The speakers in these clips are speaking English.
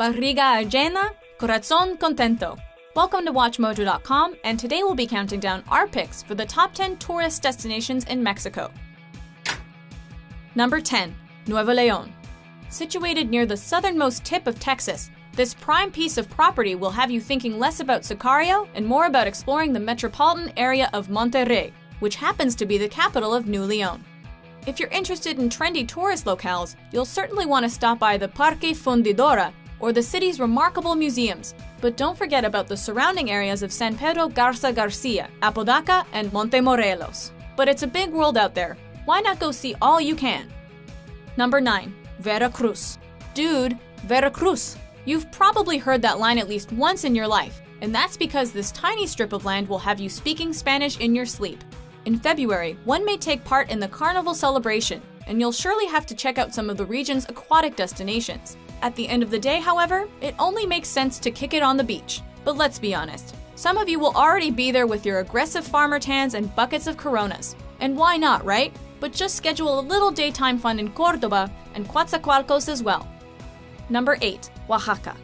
Barriga llena, corazón contento. Welcome to WatchMojo.com, and today we'll be counting down our picks for the top 10 tourist destinations in Mexico. Number 10. Nuevo León. Situated near the southernmost tip of Texas, this prime piece of property will have you thinking less about Sicario and more about exploring the metropolitan area of Monterrey, which happens to be the capital of New León. If you're interested in trendy tourist locales, you'll certainly want to stop by the Parque Fundidora or the city's remarkable museums, but don't forget about the surrounding areas of San Pedro Garza Garcia, Apodaca, and Montemorelos. But it's a big world out there. Why not go see all you can? Number 9. Veracruz. Dude, Veracruz. You've probably heard that line at least once in your life, and that's because this tiny strip of land will have you speaking Spanish in your sleep. In February, one may take part in the carnival celebration, and you'll surely have to check out some of the region's aquatic destinations. At the end of the day, however, it only makes sense to kick it on the beach. But let's be honest, some of you will already be there with your aggressive farmer tans and buckets of Coronas. And why not, right? But just schedule a little daytime fun in Córdoba and Coatzacoalcos as well. Number 8. Oaxaca.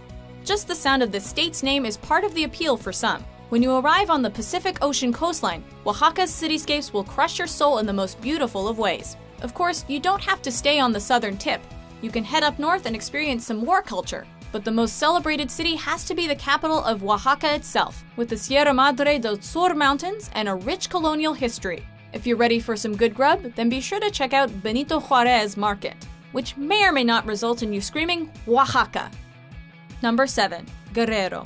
Just the sound of this state's name is part of the appeal for some. When you arrive on the Pacific Ocean coastline, Oaxaca's cityscapes will crush your soul in the most beautiful of ways. Of course, you don't have to stay on the southern tip. You can head up north and experience some war culture. But the most celebrated city has to be the capital of Oaxaca itself, with the Sierra Madre del Sur mountains and a rich colonial history. If you're ready for some good grub, then be sure to check out Benito Juarez Market, which may or may not result in you screaming Oaxaca. Number 7. Guerrero.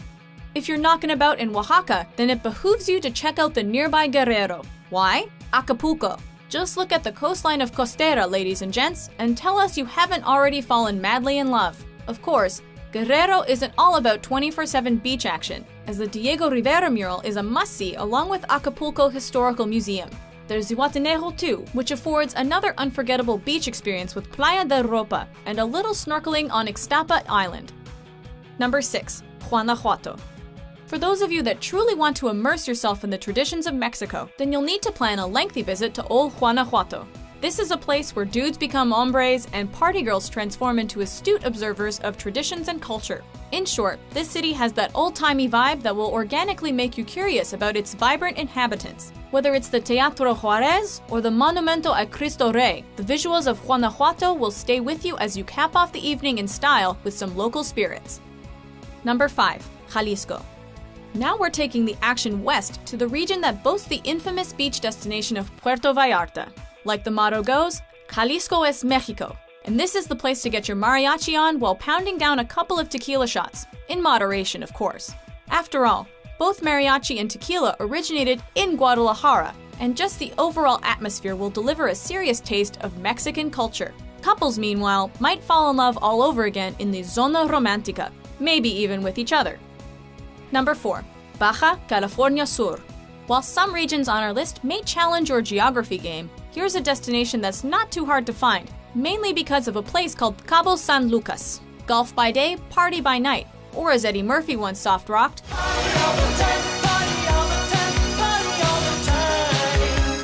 If you're knocking about in Oaxaca, then it behooves you to check out the nearby Guerrero. Why? Acapulco. Just look at the coastline of Costera, ladies and gents, and tell us you haven't already fallen madly in love. Of course, Guerrero isn't all about 24/7 beach action, as the Diego Rivera mural is a must-see along with Acapulco Historical Museum. There's Zihuatanejo too, which affords another unforgettable beach experience with Playa del Ropa and a little snorkeling on Ixtapa Island. Number 6. Guanajuato. For those of you that truly want to immerse yourself in the traditions of Mexico, then you'll need to plan a lengthy visit to Old Guanajuato. This is a place where dudes become hombres and party girls transform into astute observers of traditions and culture. In short, this city has that old-timey vibe that will organically make you curious about its vibrant inhabitants. Whether it's the Teatro Juarez or the Monumento a Cristo Rey, the visuals of Guanajuato will stay with you as you cap off the evening in style with some local spirits. Number 5. Jalisco. Now we're taking the action west to the region that boasts the infamous beach destination of Puerto Vallarta. Like the motto goes, Jalisco es Mexico, and this is the place to get your mariachi on while pounding down a couple of tequila shots, in moderation of course. After all, both mariachi and tequila originated in Guadalajara, and just the overall atmosphere will deliver a serious taste of Mexican culture. Couples, meanwhile, might fall in love all over again in the Zona Romantica, maybe even with each other. Number 4. Baja California Sur. While some regions on our list may challenge your geography game, here's a destination that's not too hard to find, mainly because of a place called Cabo San Lucas. Golf by day, party by night, or as Eddie Murphy once soft-rocked,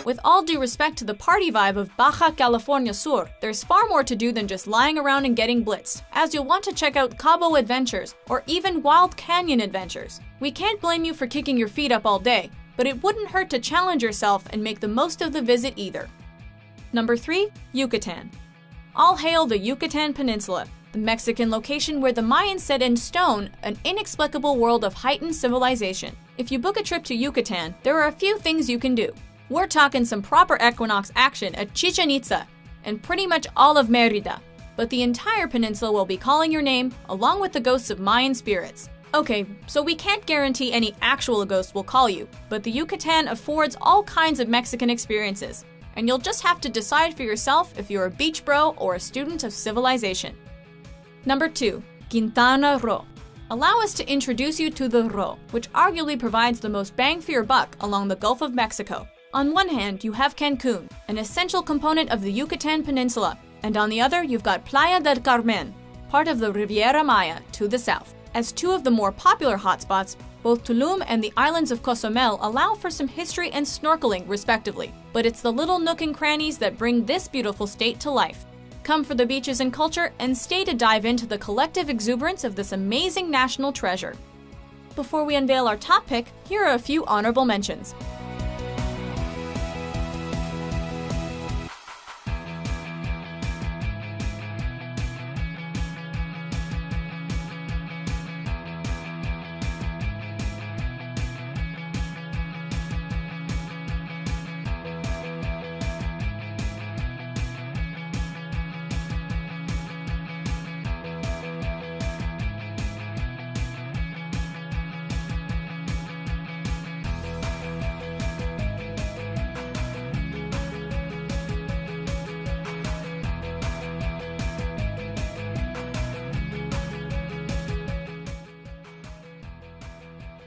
with all due respect to the party vibe of Baja California Sur, there's far more to do than just lying around and getting blitzed, as you'll want to check out Cabo Adventures or even Wild Canyon Adventures. We can't blame you for kicking your feet up all day, but it wouldn't hurt to challenge yourself and make the most of the visit either. Number 3. Yucatan. All hail the Yucatan Peninsula, the Mexican location where the Mayans set in stone an inexplicable world of heightened civilization. If you book a trip to Yucatan, there are a few things you can do. We're talking some proper equinox action at Chichen Itza and pretty much all of Mérida, but the entire peninsula will be calling your name along with the ghosts of Mayan spirits. Okay, so we can't guarantee any actual ghost will call you, but the Yucatan affords all kinds of Mexican experiences, and you'll just have to decide for yourself if you're a beach bro or a student of civilization. Number 2. Quintana Roo. Allow us to introduce you to the Roo, which arguably provides the most bang for your buck along the Gulf of Mexico. On one hand, you have Cancun, an essential component of the Yucatan Peninsula, and on the other, you've got Playa del Carmen, part of the Riviera Maya, to the south. As two of the more popular hotspots, both Tulum and the islands of Cozumel allow for some history and snorkeling, respectively, but it's the little nook and crannies that bring this beautiful state to life. Come for the beaches and culture, and stay to dive into the collective exuberance of this amazing national treasure. Before we unveil our top pick, here are a few honorable mentions.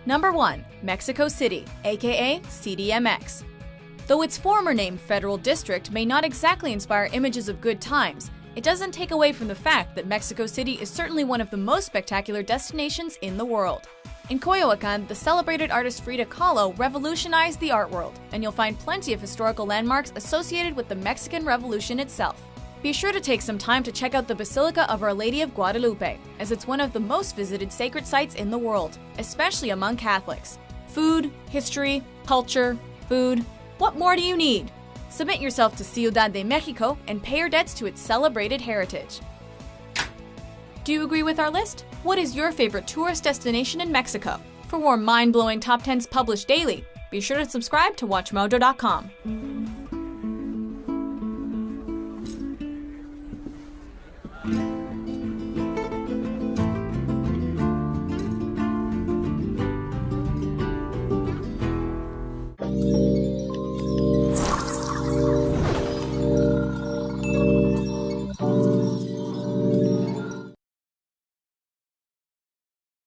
Number 1. Mexico City, aka CDMX. Though its former name Federal District may not exactly inspire images of good times, it doesn't take away from the fact that Mexico City is certainly one of the most spectacular destinations in the world. In Coyoacan, the celebrated artist Frida Kahlo revolutionized the art world, and you'll find plenty of historical landmarks associated with the Mexican Revolution itself. Be sure to take some time to check out the Basilica of Our Lady of Guadalupe, as it's one of the most visited sacred sites in the world, especially among Catholics. Food, history, culture, food. What more do you need? Submit yourself to Ciudad de Mexico and pay your debts to its celebrated heritage. Do you agree with our list? What is your favorite tourist destination in Mexico? For more mind-blowing top 10s published daily, be sure to subscribe to WatchMojo.com.